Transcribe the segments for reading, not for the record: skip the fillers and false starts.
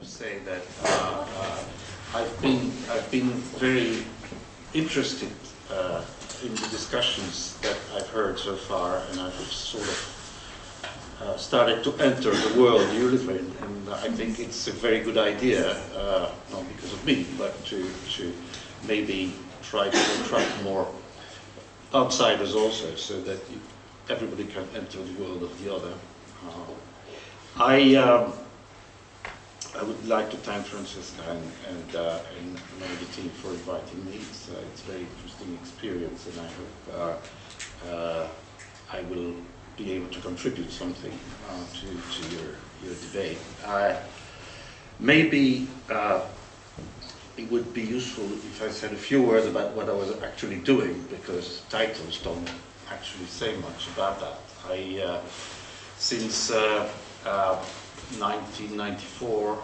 to say that I've been very interested in the discussions that I've heard so far, and I've sort of started to enter the world you live in, and I think it's a very good idea, not because of me, but to maybe try to attract more outsiders also, so that everybody can enter the world of the other. I would like to thank Francesca and the team for inviting me. It's a very interesting experience, and I hope I will be able to contribute something to your debate. Maybe it would be useful if I said a few words about what I was actually doing, because titles don't actually say much about that. Since 1994,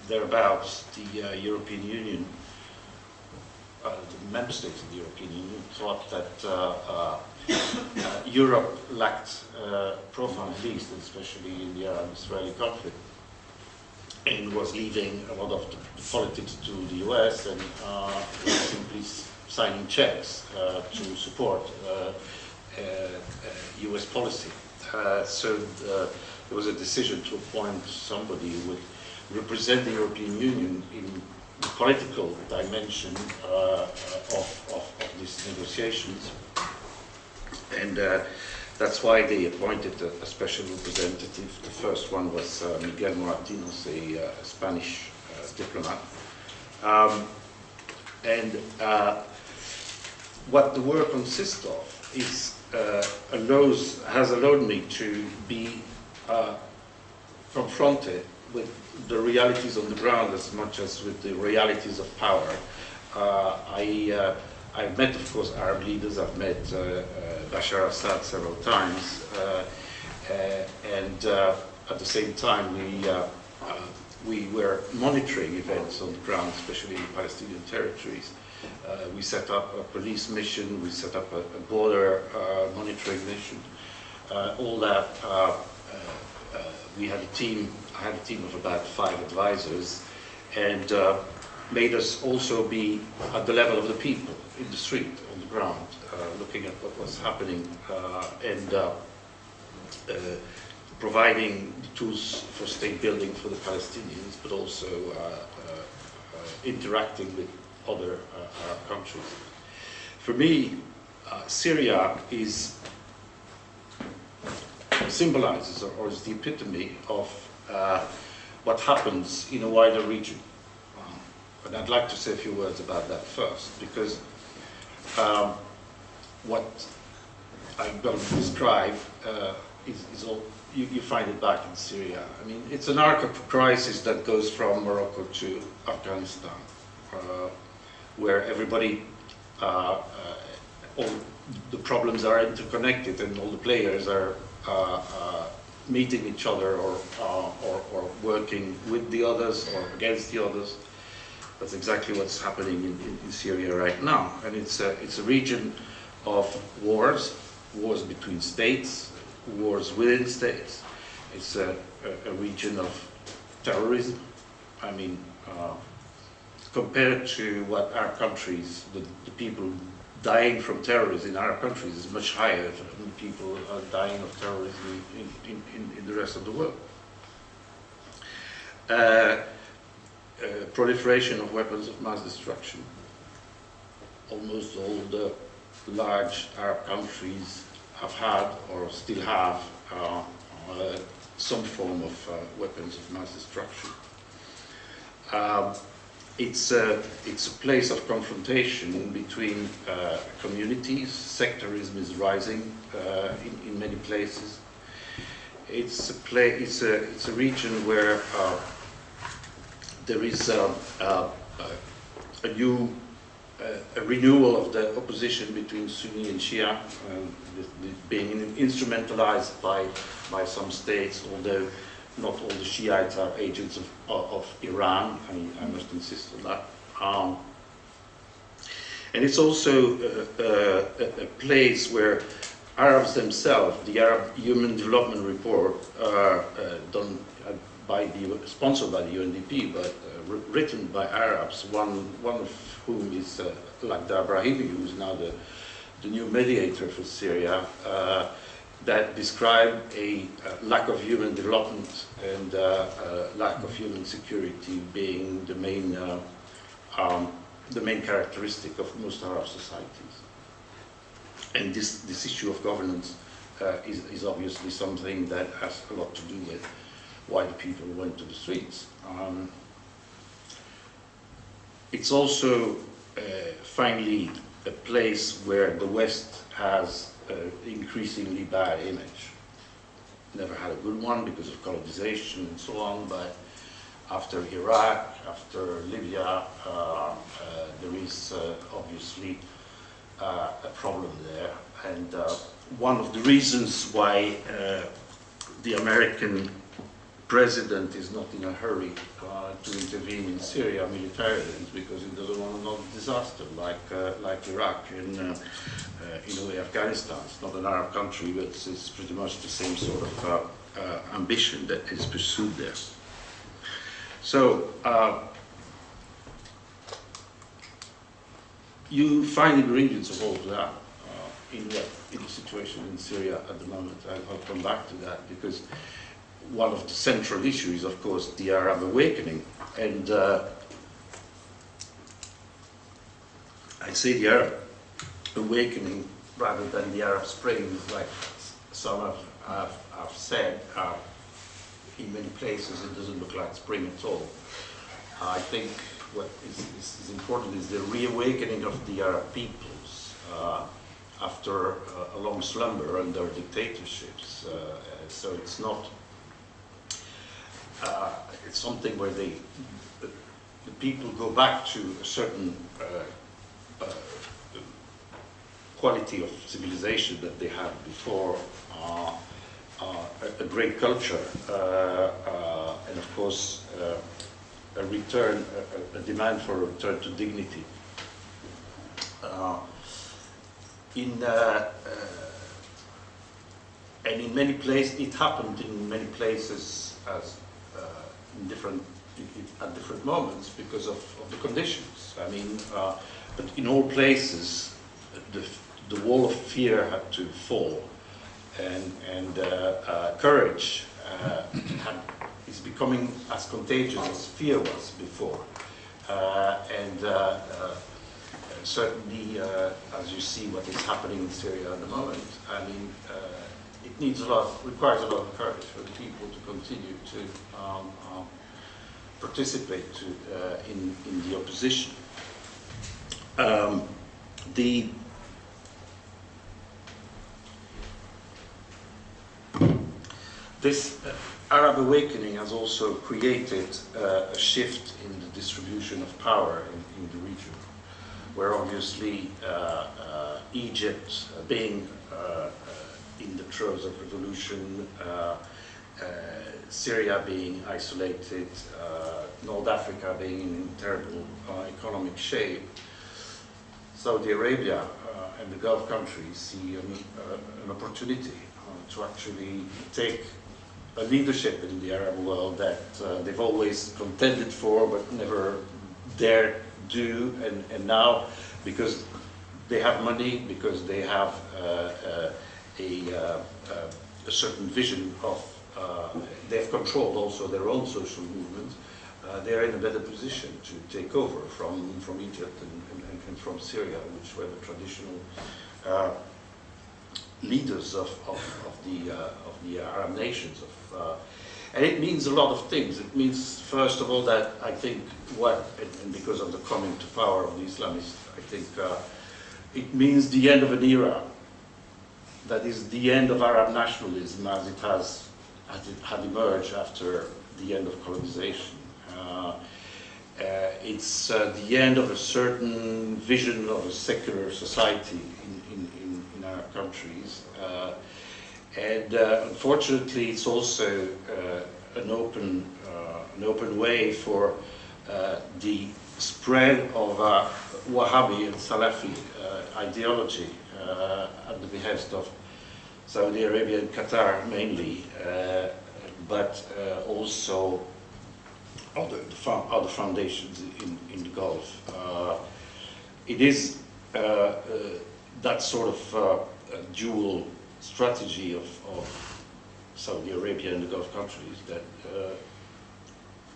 thereabouts, the European Union, the member states of the European Union thought that Europe lacked profound leads, especially in the Arab-Israeli conflict, and was leaving a lot of the politics to the US and was simply signing checks to support US policy. So there was a decision to appoint somebody who would represent the European Union in the political dimension of these negotiations. And that's why they appointed a special representative. The first one was Miguel Moratinos, a Spanish diplomat. What the work consists of is has allowed me to be confronted with the realities on the ground as much as with the realities of power. I've met, of course, Arab leaders. I've met Bashar Assad several times, and at the same time we were monitoring events on the ground, especially in Palestinian territories. We set up a police mission, we set up a border monitoring mission. All that, we had a team, I had a team of about 5 advisors, and made us also be at the level of the people in the street, on the ground, looking at what was happening, and providing the tools for state building for the Palestinians, but also interacting with other Arab countries. For me, Syria symbolizes or is the epitome of what happens in a wider region. And I'd like to say a few words about that first, because what I'm going to describe is all, you find it back in Syria. I mean, it's an arc of crisis that goes from Morocco to Afghanistan, where everybody, all the problems are interconnected, and all the players are meeting each other or working with the others or against the others. That's exactly what's happening in Syria right now, and it's a region of wars between states, wars within states. It's a region of terrorism. I mean, compared to what Arab countries, the people dying from terrorism in Arab countries is much higher than people are dying of terrorism in the rest of the world. Proliferation of weapons of mass destruction. Almost all the large Arab countries have had or still have some form of weapons of mass destruction. It's a place of confrontation between communities. Sectarism is rising in many places. It's a region where there is a renewal of the opposition between Sunni and Shia, being instrumentalized by some states, although not all the Shiites are agents of Iran. I must insist on that. And it's also a place where Arabs themselves, the Arab Human Development Report sponsored by the UNDP, but written by Arabs, one of whom is Lakhdar Brahimi, who is now the new mediator for Syria, that describe a lack of human development and lack of human security being the main characteristic of most Arab societies. And this issue of governance is obviously something that has a lot to do with why the people went to the streets. It's also finally a place where the West has an increasingly bad image. Never had a good one because of colonization and so on, but after Iraq, after Libya, there is obviously a problem there. And one of the reasons why the American president is not in a hurry to intervene in Syria militarily is because he doesn't want another disaster like Iraq and in a way Afghanistan. It's not an Arab country, but it's pretty much the same sort of ambition that is pursued there. So you find ingredients of all of that in the situation in Syria at the moment. I'll come back to that because one of the central issues is, of course, the Arab awakening. And I say the Arab awakening rather than the Arab Spring, like some have said. In many places, it doesn't look like spring at all. I think what is important is the reawakening of the Arab peoples after a long slumber under dictatorships. So it's not. It's something where the people go back to a certain quality of civilization that they had before, a great culture, and of course a return, a demand for a return to dignity. And in many places, it happened in many places as at different moments because of the conditions. I mean, but in all places, the wall of fear had to fall, and courage is becoming as contagious as fear was before. Certainly, as you see what is happening in Syria at the moment, I mean, it requires a lot of courage for the people to continue to participate in the opposition. This Arab awakening has also created a shift in the distribution of power in the region, where obviously Egypt being in the throes of revolution, Syria being isolated, North Africa being in terrible economic shape, Saudi Arabia and the Gulf countries see an opportunity to actually take a leadership in the Arab world that they've always contended for but never dared do, and now because they have money, because they have a certain vision of, they've controlled also their own social movement, they're in a better position to take over from Egypt and from Syria, which were the traditional leaders of the Arab nations. And it means a lot of things. It means, first of all, that I think and because of the coming to power of the Islamists, I think it means the end of an era. That is the end of Arab nationalism as it had emerged after the end of colonization. It's the end of a certain vision of a secular society in Arab countries. And unfortunately, it's also an open way for the spread of Wahhabi and Salafi ideology at the behest of Saudi Arabia and Qatar mainly, but also other foundations in the Gulf. It is that sort of dual strategy of Saudi Arabia and the Gulf countries that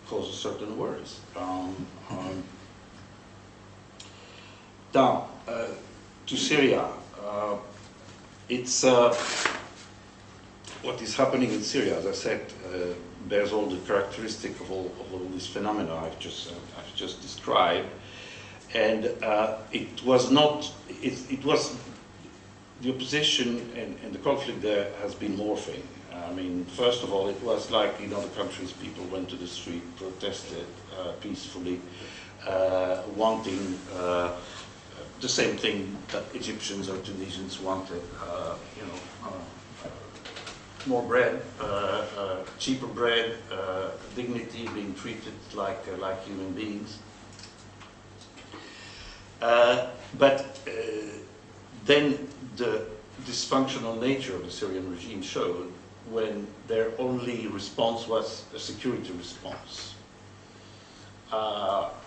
causes certain worries. Now, to Syria, it's what is happening in Syria, as I said, bears all the characteristic of all these phenomena I've just described, and it was the opposition and the conflict there has been morphing. I mean, first of all, it was like in other countries, people went to the street, protested peacefully, wanting the same thing that Egyptians or Tunisians wanted, more bread, cheaper bread, dignity, being treated like human beings. But then the dysfunctional nature of the Syrian regime showed when their only response was a security response.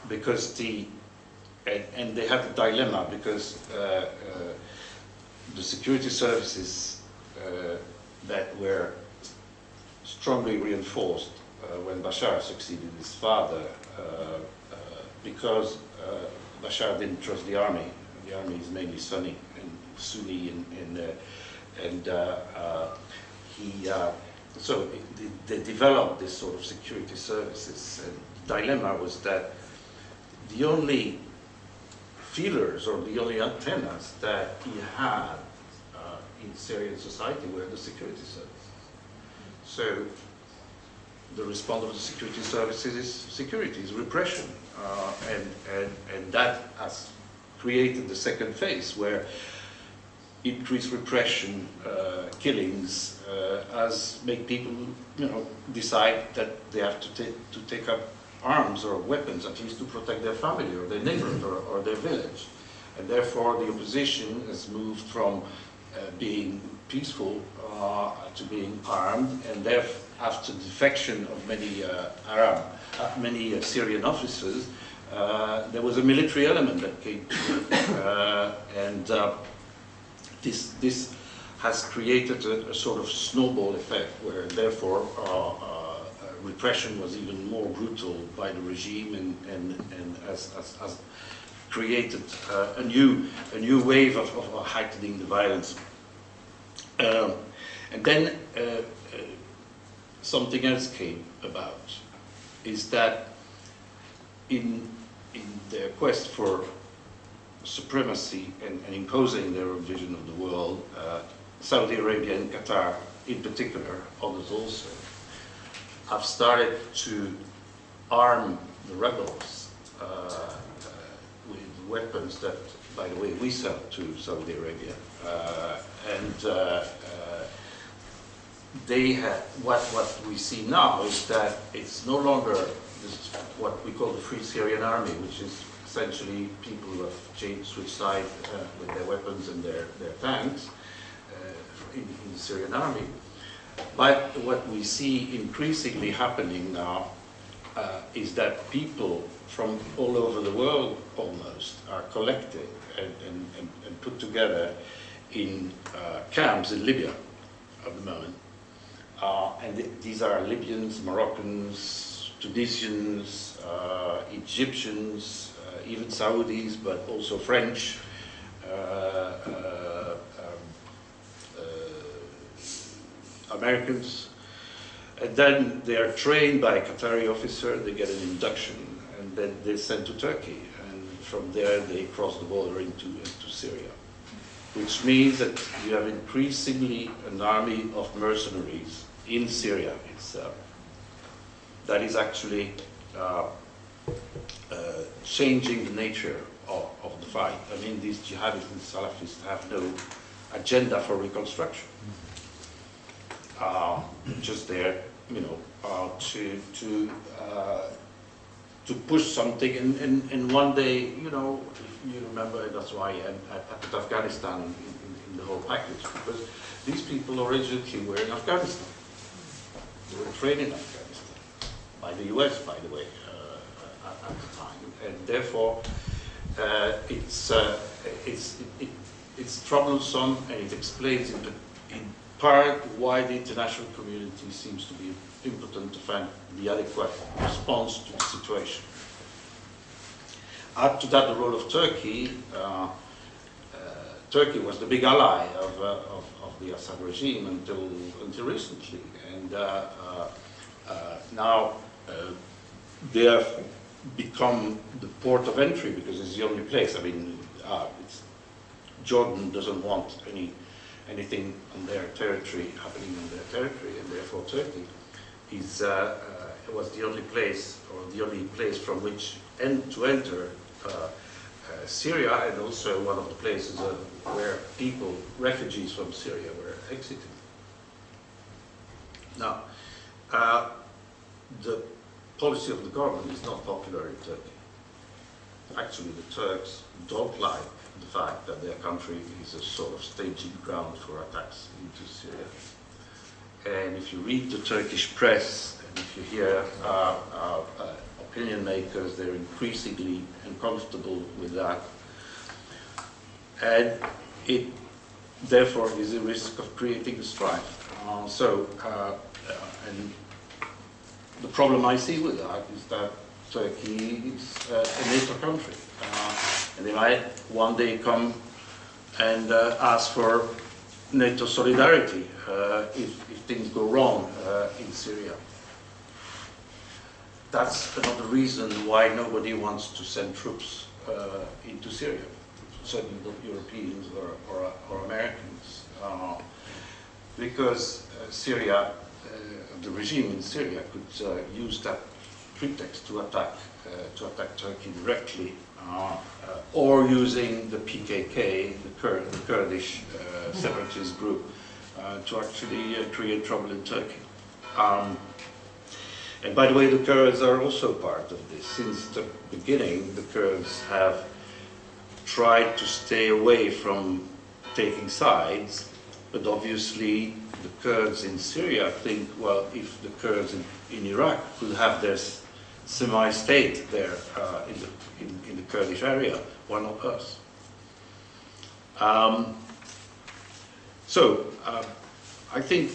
Because and they had a dilemma because the security services that were strongly reinforced when Bashar succeeded his father, because Bashar didn't trust the army. The army is mainly Sunni, so they developed this sort of security services. And the dilemma was that the only feelers or the only antennas that he had in Syrian society were the security services. So the response of the security services is security, is repression, and that has created the second phase where increased repression, killings, has made people, decide that they have to take up arms or weapons, at least to protect their family or their neighborhood or their village. And therefore the opposition has moved from being peaceful to being armed, and therefore after the defection of many Syrian officers, there was a military element that came to it, and this has created a sort of snowball effect where therefore repression was even more brutal by the regime and has created a new wave of heightening the violence. And then something else came about, is that in their quest for supremacy and imposing their own vision of the world, Saudi Arabia and Qatar in particular, others also, have started to arm the rebels with weapons that, by the way, we sell to Saudi Arabia. They have, what we see now is that it's no longer this, what we call the Free Syrian Army, which is essentially people who have switched sides with their weapons and their tanks in the Syrian army. But what we see increasingly happening now is that people from all over the world almost are collected and put together in camps in Libya at the moment. And these are Libyans, Moroccans, Tunisians, Egyptians, even Saudis, but also French, Americans. And then they are trained by a Qatari officer, they get an induction, and then they're sent to Turkey. And from there they cross the border into Syria. Which means that you have increasingly an army of mercenaries in Syria itself. That is actually changing the nature of the fight. I mean, these jihadists and Salafists have no agenda for reconstruction. Just there, to push something, and one day, if you remember, that's why I put Afghanistan in the whole package, because these people originally were in Afghanistan. They were trained in Afghanistan, by the US, by the way, at the time. And therefore, it's troublesome, and it explains in part why the international community seems to be impotent to find the adequate response to the situation. Add to that the role of Turkey. Turkey was the big ally of the Assad regime until recently, and now they have become the port of entry because it's the only place. I mean, Jordan doesn't want anything on their territory happening on their territory, and therefore Turkey was the only place, or the only place from which to enter Syria, and also one of the places where refugees from Syria, were exiting. Now, the policy of the government is not popular in Turkey. Actually, the Turks don't like the fact that their country is a sort of staging ground for attacks into Syria. And if you read the Turkish press, and if you hear opinion makers, they're increasingly uncomfortable with that. And it, therefore, is a risk of creating a strife. And the problem I see with that is that Turkey is a NATO country. And they might one day come and ask for NATO solidarity if things go wrong in Syria. That's another reason why nobody wants to send troops into Syria, certainly not Europeans or Americans, because Syria, the regime in Syria could use that pretext to attack Turkey directly, or using the PKK, the Kurdish separatist group, to actually create trouble in Turkey. And by the way, the Kurds are also part of this. Since the beginning, the Kurds have tried to stay away from taking sides, but obviously the Kurds in Syria think, well, if the Kurds in Iraq could have their semi-state there in the Kurdish area, why not us? I think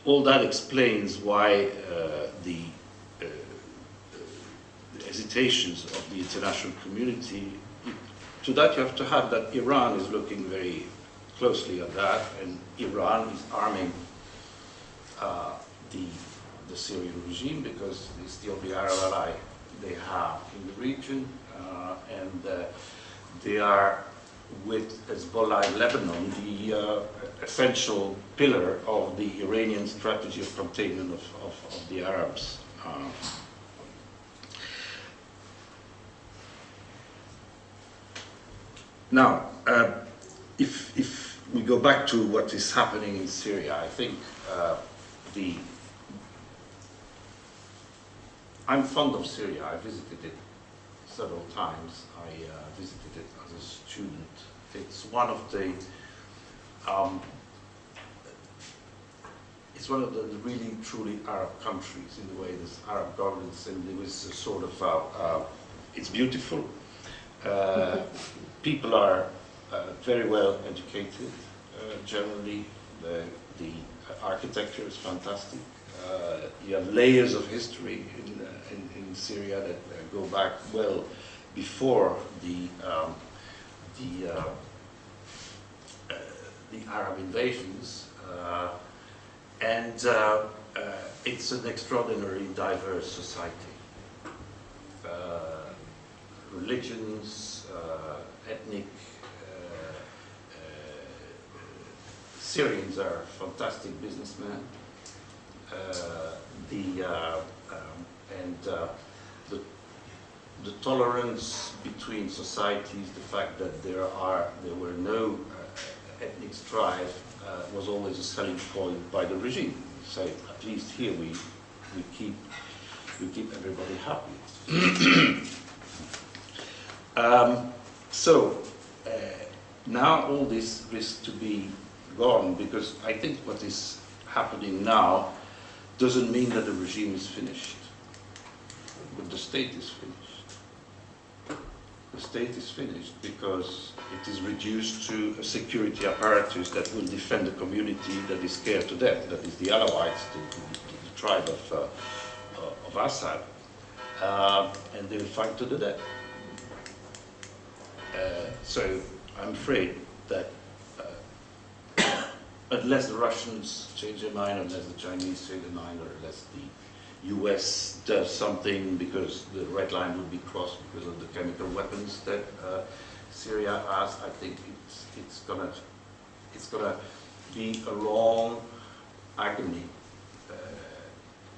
all that explains why the hesitations of the international community. To that you have to have that Iran is looking very closely at that, and Iran is arming the Syrian regime because it's the only Arab ally they have in the region, and they are, with Hezbollah in Lebanon, the essential pillar of the Iranian strategy of containment of the Arabs. Now, if we go back to what is happening in Syria, I think I'm fond of Syria. I visited it several times. I visited it as a student. It's one of the really truly Arab countries in the way there's Arab governance, and there was a sort of it's beautiful. People are very well educated. Generally, the architecture is fantastic. You have layers of history in Syria that go back well before the Arab invasions, and it's an extraordinarily diverse society. Religions, ethnic. Syrians are fantastic businessmen. The tolerance between societies, the fact that there were no ethnic strife, was always a selling point by the regime. So at least here we keep everybody happy. Now all this risks to be gone, because I think what is happening now doesn't mean that the regime is finished, but the state is finished. The state is finished because it is reduced to a security apparatus that will defend the community that is scared to death, that is the Alawites, the tribe of Assad, and they will fight to the death. So I'm afraid that unless the Russians change their mind, unless the Chinese change their mind, or unless the US does something, because the red line would be crossed because of the chemical weapons that Syria has, I think it's gonna be a long agony,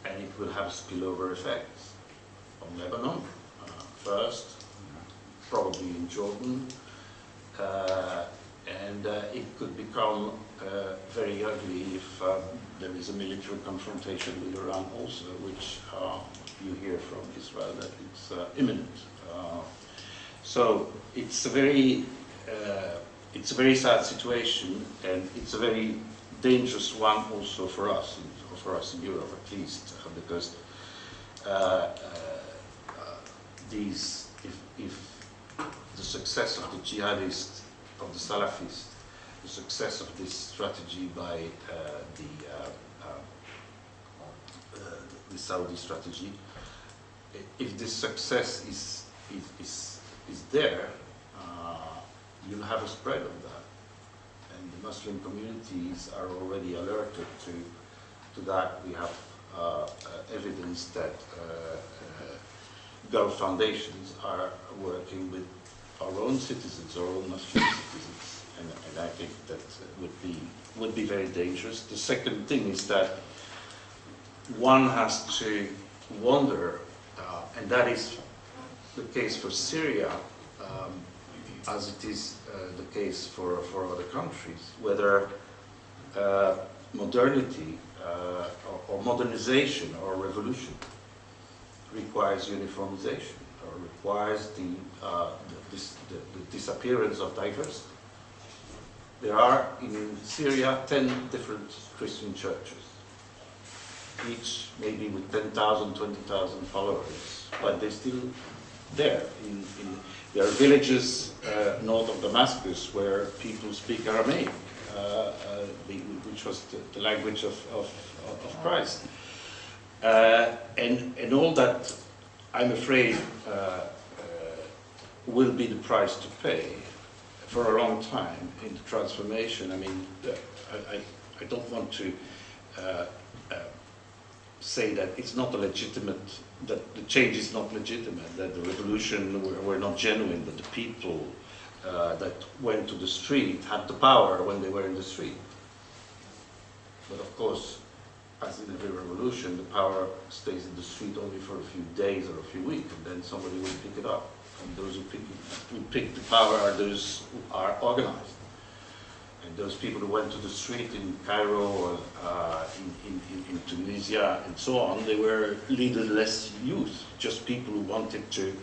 and it will have spillover effects on Lebanon first, probably in Jordan, and it could become very ugly if there is a military confrontation with Iran also, which you hear from Israel that it's imminent. So it's a very sad situation, and it's a very dangerous one also for us in Europe at least, because if the success of the jihadists, of the Salafists, the success of this strategy by the Saudi strategy, if this success is there, you'll have a spread of that, and the Muslim communities are already alerted to that. We have evidence that Gulf foundations are working with our own citizens, our own Muslim citizens, and I think that would be very dangerous. The second thing is that one has to wonder, and that is the case for Syria, as it is the case for other countries, whether modernity or modernization or revolution requires uniformization, or requires the disappearance of diversity. There are in Syria 10 different Christian churches, each maybe with 10,000, 20,000 followers, but they're still there. There are villages north of Damascus where people speak Aramaic, which was the language of Christ. And all that, I'm afraid, will be the price to pay for a long time in the transformation. I mean, I don't want to say that it's not a legitimate, that the change is not legitimate, that the revolution were not genuine, that the people that went to the street had the power when they were in the street. But of course, as in every revolution, the power stays in the street only for a few days or a few weeks, and then somebody will pick it up. And those who pick the power are those who are organized. And those people who went to the street in Cairo or in Tunisia and so on, they were leaderless youth, just people who wanted to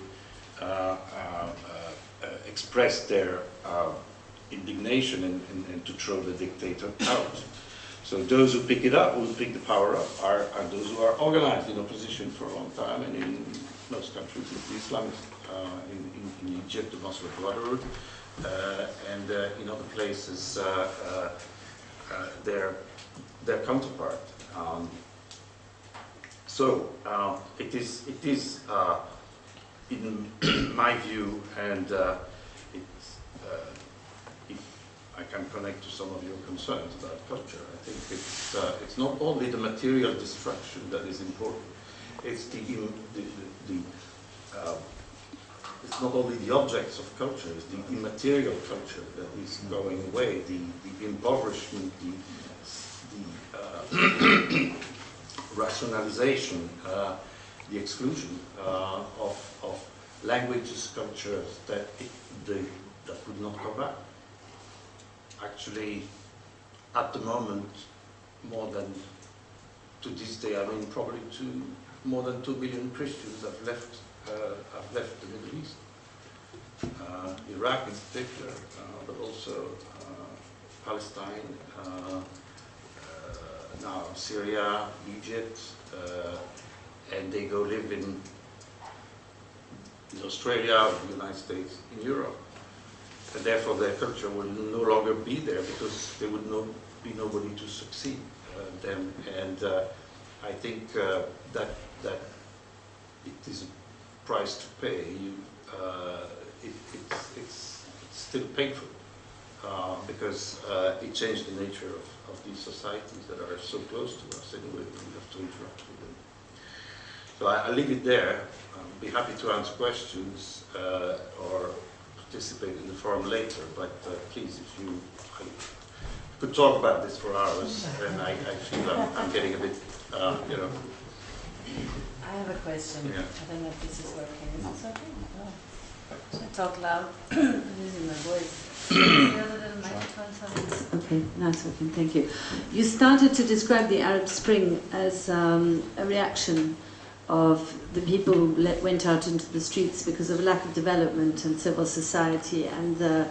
express their indignation and to throw the dictator out. So those who pick it up, who pick the power up, are those who are organized in opposition for a long time, and in most countries it's the Islamists. In Egypt, the Muslim Brotherhood, and in other places their counterpart. So it is in my view, and if I can connect to some of your concerns about culture, I think it's not only the material destruction that is important. It's it's not only the objects of culture, it's the immaterial culture that is going away, the impoverishment, the rationalization, the exclusion of languages, cultures that would not come back. Actually, at the moment, more than to this day, I mean, probably more than 2 billion Christians have left the Middle East, Iraq in particular, but also Palestine, now Syria, Egypt, and they go live in Australia, the United States, in Europe. And therefore their culture will no longer be there because there would be nobody to succeed them. And I think that it is a price to pay. It's still painful because it changed the nature of these societies that are so close to us anyway. We have to interact with them. So I'll leave it there. I'll be happy to answer questions or participate in the forum later, but please, if you could talk about this for hours, and I feel I'm getting a bit, you know. I have a question. Yeah. I don't know if this is working. Is this okay? Oh. Should I talk loud? I'm losing my voice. The other little microphone. Okay, now it's working. Thank you. You started to describe the Arab Spring as a reaction of the people who went out into the streets because of lack of development and civil society and the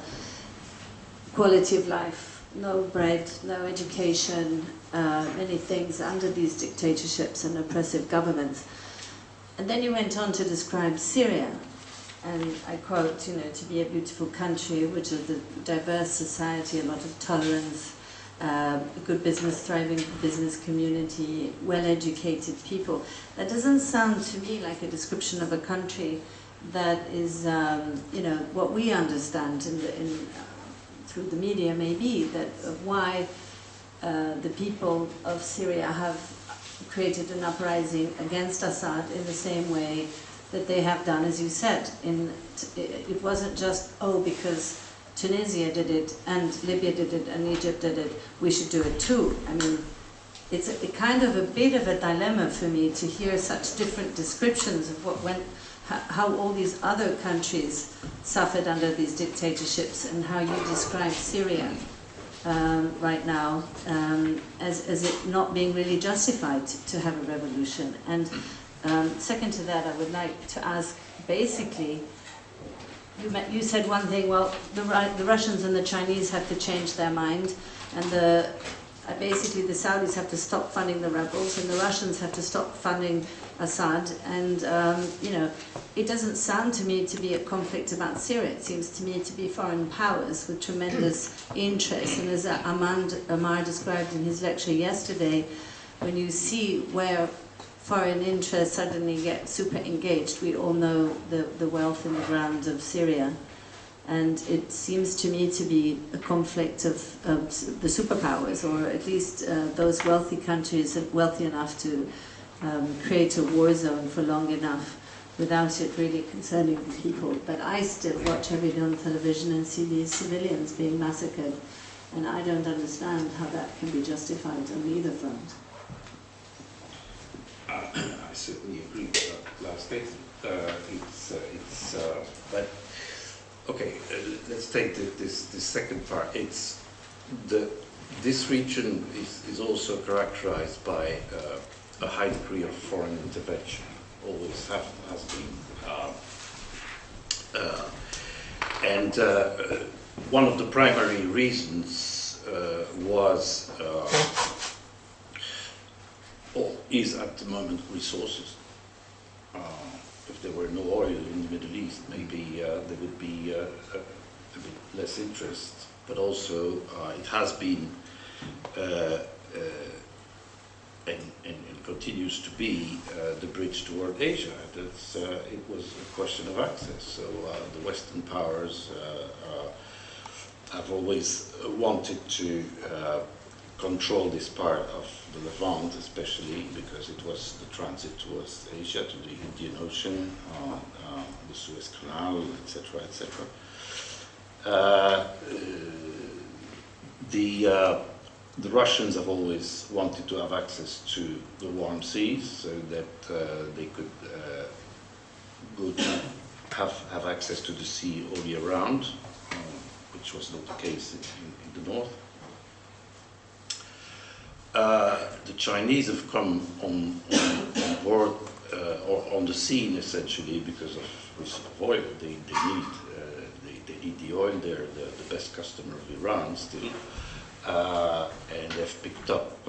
quality of life. No bread, no education, many things under these dictatorships and oppressive governments. And then you went on to describe Syria, and I quote, you know, to be a beautiful country, which is a diverse society, a lot of tolerance, a good business, thriving business community, well-educated people. That doesn't sound to me like a description of a country that is, you know, what we understand through the media maybe, that why the people of Syria have created an uprising against Assad in the same way that they have done, as you said. It wasn't just, oh, because Tunisia did it, and Libya did it, and Egypt did it, we should do it too. I mean, it's a kind of a bit of a dilemma for me to hear such different descriptions of how all these other countries suffered under these dictatorships, and how you describe Syria right now as it not being really justified to have a revolution. And second to that, I would like to ask, basically, you said one thing, well, the Russians and the Chinese have to change their mind, and basically the Saudis have to stop funding the rebels, and the Russians have to stop funding Assad, and you know, it doesn't sound to me to be a conflict about Syria. It seems to me to be foreign powers with tremendous interest, and as Amar described in his lecture yesterday, when you see where foreign interests suddenly get super engaged, we all know the wealth in the ground of Syria. And it seems to me to be a conflict of the superpowers, or at least those wealthy countries wealthy enough to create a war zone for long enough without it really concerning the people. But I still watch every day on television and see these civilians being massacred, and I don't understand how that can be justified on either front. I certainly agree with that last statement. But okay, let's take this second part. This region is also characterized by a high degree of foreign intervention. Always has been, and one of the primary reasons was. Is at the moment resources. If there were no oil in the Middle East, maybe there would be a bit less interest, but also it has been and continues to be the bridge toward Asia. It was a question of access. So the Western powers have always wanted to control this part of the Levant, especially because it was the transit towards Asia, to the Indian Ocean, the Suez Canal, etc., etc. The Russians have always wanted to have access to the warm seas, so that they could have access to the sea all year round, which was not the case in the north. The Chinese have come on board, or on the scene essentially, because of oil. They need the oil. They're the best customer of Iran still, and they've picked up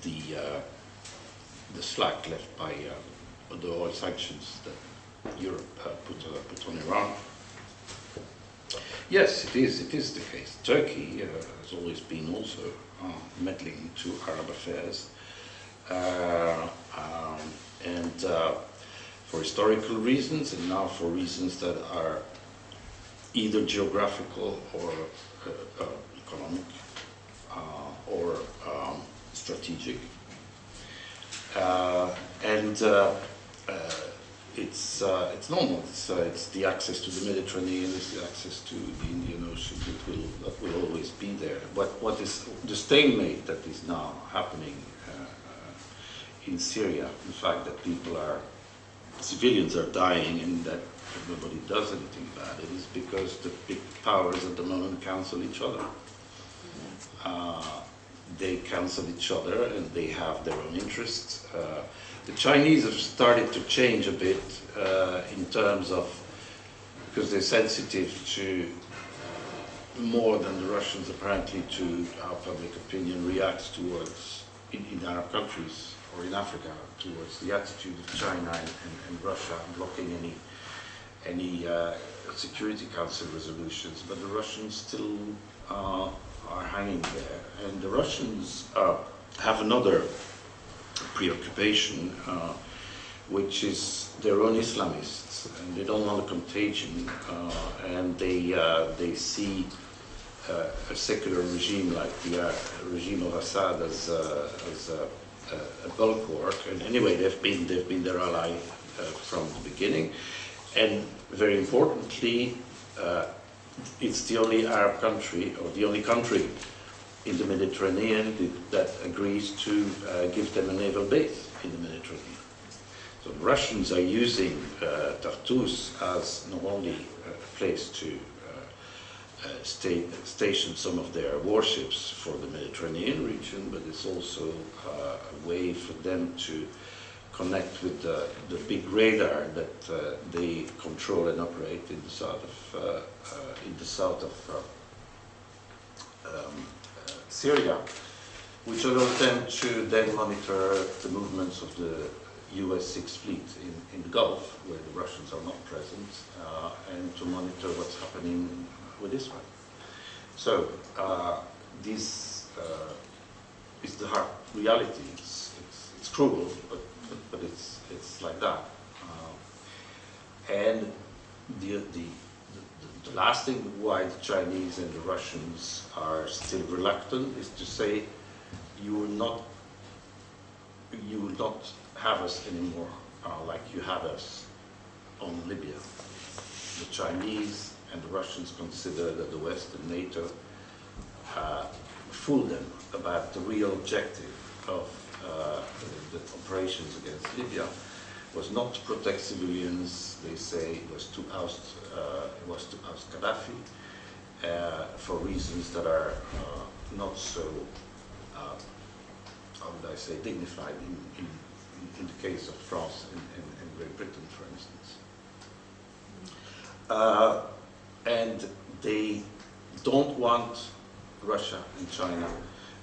the slack left by the oil sanctions that Europe put on Iran. Yes, it is the case. Turkey has always been also meddling into Arab affairs, and for historical reasons, and now for reasons that are either geographical or economic or strategic. It's normal. It's the access to the Mediterranean, it's the access to the Indian Ocean that will always be there. What is the stalemate that is now happening in Syria? The fact that civilians are dying and that nobody does anything about it is because the big powers at the moment cancel each other. They cancel each other and they have their own interests. The Chinese have started to change a bit in terms of, because they're sensitive to more than the Russians apparently to how public opinion reacts towards, in Arab countries or in Africa, towards the attitude of China and Russia blocking any Security Council resolutions, but the Russians still are hanging there. And the Russians have another preoccupation, which is their own Islamists, and they don't want a contagion, and they see a secular regime like the regime of Assad as a bulwark. And anyway, they've been their ally from the beginning, and very importantly, it's the only Arab country, or the only country in the Mediterranean that agrees to give them a naval base in the Mediterranean. So the Russians are using Tartus as not only a place to station some of their warships for the Mediterranean region, but it's also a way for them to connect with the big radar that they control and operate in the south of Syria, which allows them to then monitor the movements of the US Sixth Fleet in the Gulf, where the Russians are not present, and to monitor what's happening with Israel. So this is the hard reality. It's cruel, but it's like that. And the last thing why the Chinese and the Russians are still reluctant is to say you will not have us anymore like you had us on Libya. The Chinese and the Russians consider that the West and NATO fooled them about the real objective of the operations against Libya was not to protect civilians. They say it was to oust Gaddafi for reasons that are not so, how would I say, dignified in the case of France and Great Britain, for instance. And they don't want Russia and China,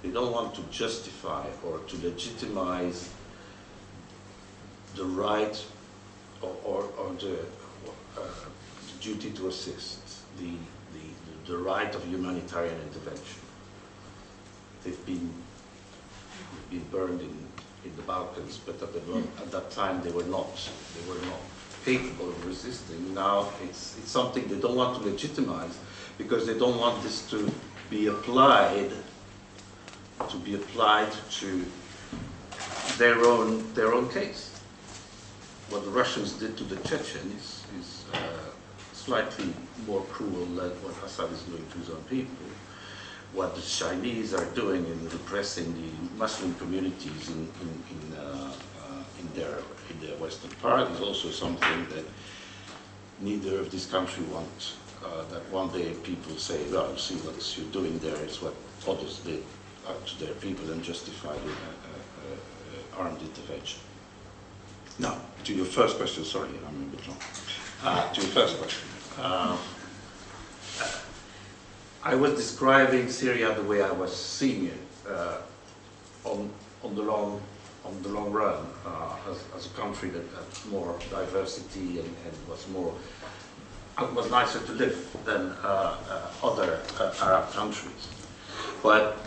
they don't want to justify or to legitimize the right or the duty to assist, the right of humanitarian intervention. They've been burned in the Balkans, but at that time they were not capable of resisting. Now it's something they don't want to legitimize because they don't want this to be applied to their own case. What the Russians did to the Chechens is slightly more cruel than what Assad is doing to his own people. What the Chinese are doing in repressing the Muslim communities in their western part is also something that neither of this country wants. That one day people say, well, see what you're doing there is what others did to their people and justified armed intervention. Now, to your first question, sorry, I'm a bit long. To your first question. I was describing Syria the way I was seeing it on the long run, as a country that had more diversity and was nicer to live than other Arab countries. But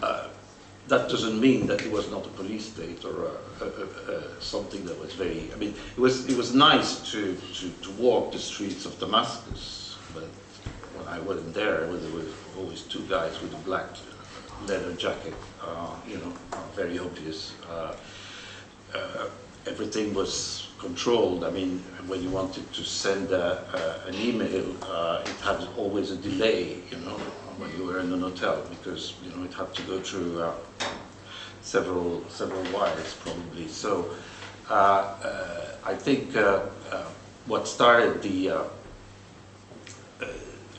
that doesn't mean that it was not a police state or something that was very. I mean, it was nice to walk the streets of Damascus, but when I wasn't there, there were always two guys with a black leather jacket, you know, very obvious. Everything was controlled. I mean, when you wanted to send an email, it had always a delay, you know, when you were in an hotel, because, you know, it had to go through several wires, probably. So I think what started the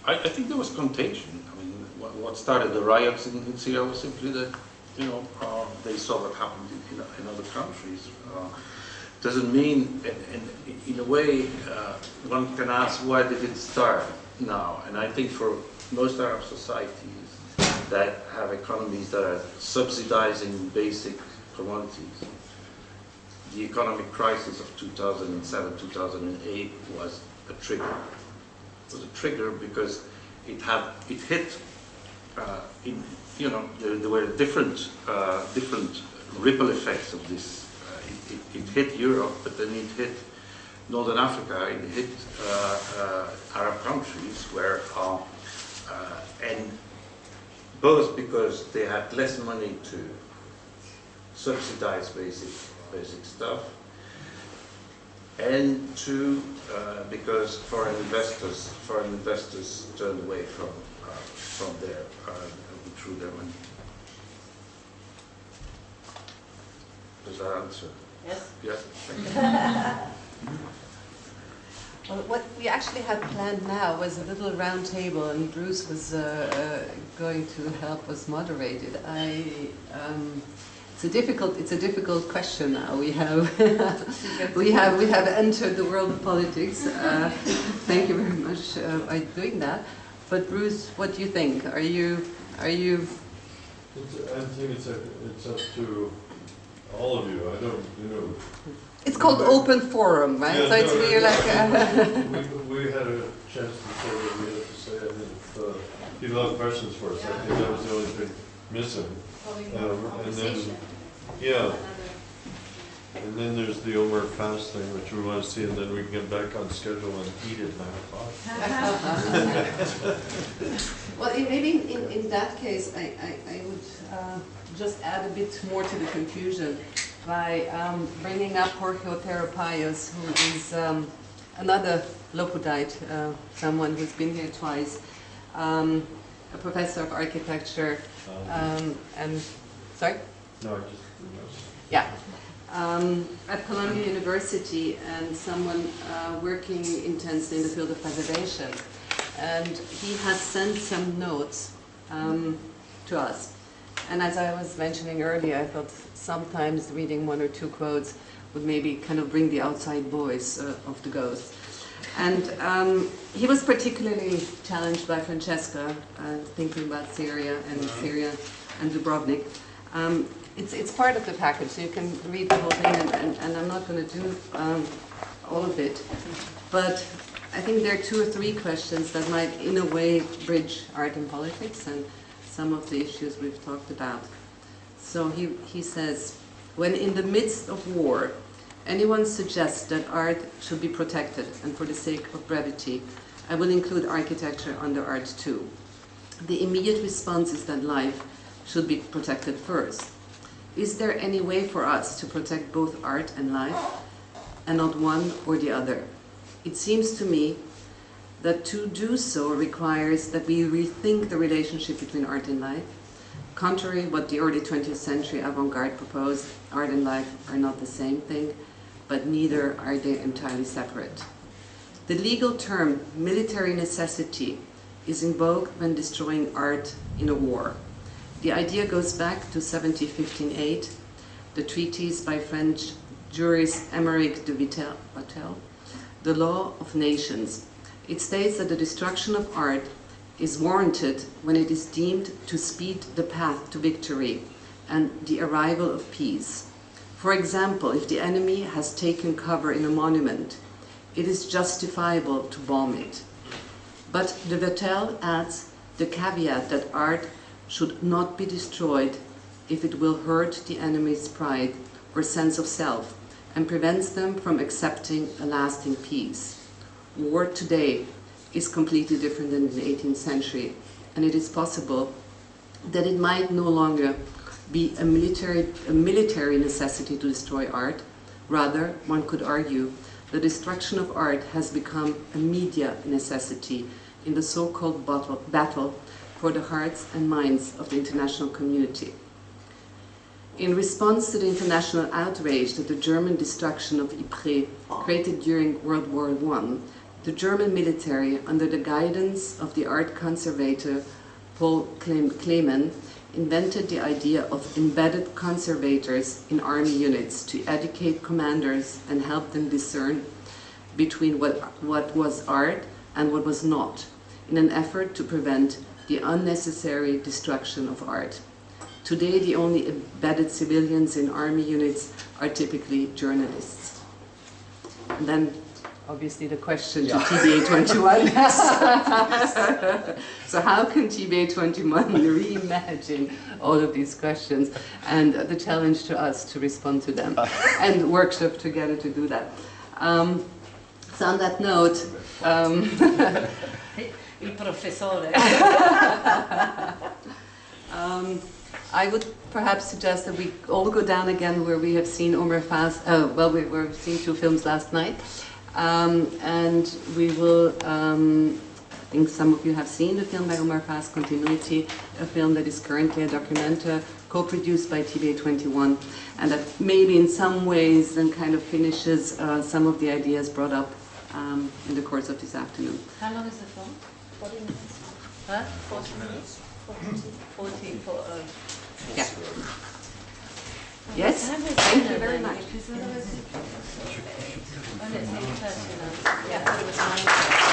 I think there was contagion. I mean, what started the riots in Syria was simply that, you know, they saw what happened in other countries. Doesn't mean, in a way, one can ask, why did it start now? And I think for most Arab societies that have economies that are subsidizing basic commodities, the economic crisis of 2007, 2008 was a trigger. It was a trigger because it hit, you know, there were different ripple effects of this. It hit Europe, but then it hit Northern Africa, it hit Arab countries where, and both because they had less money to subsidize basic stuff, and two, because foreign investors turned away from there, withdrew their money. Does that answer? Yes. Yes. Thank you. Well, what we actually had planned now was a little round table, and Bruce was going to help us moderate it. It's a difficult question now. We have we have entered the world of politics. Thank you very much by doing that. But Bruce, what do you think? Are you? I think it's up to all of you. I don't, you know. It's called open forum, right? Yeah, so it's really like we had a chance to say what we had to say, and if people have questions for us, I think that was the only thing missing. And then, yeah, and then there's the Omar Pass thing, which we want to see, and then we can get back on schedule and eat at 9 o'clock. Well, maybe in that case, I would just add a bit more to the confusion by bringing up Jorge Otero-Payos, who is another Lopudite, someone who's been here twice, a professor of architecture, and sorry? No, I just yeah, at Columbia University, and someone working intensely in the field of preservation. And he has sent some notes to us. And as I was mentioning earlier, I thought sometimes reading one or two quotes would maybe kind of bring the outside voice of the ghost. And he was particularly challenged by Francesca, thinking about Syria and Dubrovnik. It's part of the package, so you can read the whole thing, and I'm not going to do all of it. But I think there are 2 or 3 questions that might, in a way, bridge art and politics and some of the issues we've talked about. So he says, when in the midst of war, anyone suggests that art should be protected, and for the sake of brevity, I will include architecture under art too. The immediate response is that life should be protected first. Is there any way for us to protect both art and life, and not one or the other? It seems to me that to do so requires that we rethink the relationship between art and life. Contrary to what the early 20th century avant-garde proposed, art and life are not the same thing, but neither are they entirely separate. The legal term military necessity is invoked when destroying art in a war. The idea goes back to 1758, the treatise by French jurist Émeric de Vatel, The Law of Nations. It states that the destruction of art is warranted when it is deemed to speed the path to victory and the arrival of peace. For example, if the enemy has taken cover in a monument, it is justifiable to bomb it. But de Vattel adds the caveat that art should not be destroyed if it will hurt the enemy's pride or sense of self and prevents them from accepting a lasting peace. War today is completely different than in the 18th century, and it is possible that it might no longer be a military necessity to destroy art. Rather, one could argue the destruction of art has become a media necessity in the so-called battle for the hearts and minds of the international community. In response to the international outrage that the German destruction of Ypres created during World War I, the German military, under the guidance of the art conservator Paul Kleemann, invented the idea of embedded conservators in army units to educate commanders and help them discern between what was art and what was not, in an effort to prevent the unnecessary destruction of art. Today, the only embedded civilians in army units are typically journalists. And then, obviously, the question to TBA 21. So how can TBA 21 reimagine all of these questions? And the challenge to us to respond to them and workshop together to do that. So on that note, Il professore. I would perhaps suggest that we all go down again where we have seen Omar Faz. Well, we've seen 2 films last night, and we will. I think some of you have seen the film by Omar Faz, Continuity, a film that is currently a documenta co-produced by TBA 21, and that maybe in some ways then kind of finishes some of the ideas brought up in the course of this afternoon. How long is the film? 40 minutes. Huh? 40 minutes? 40 for... Yeah. Yes? Thank you very much. Yeah, it was 9:30.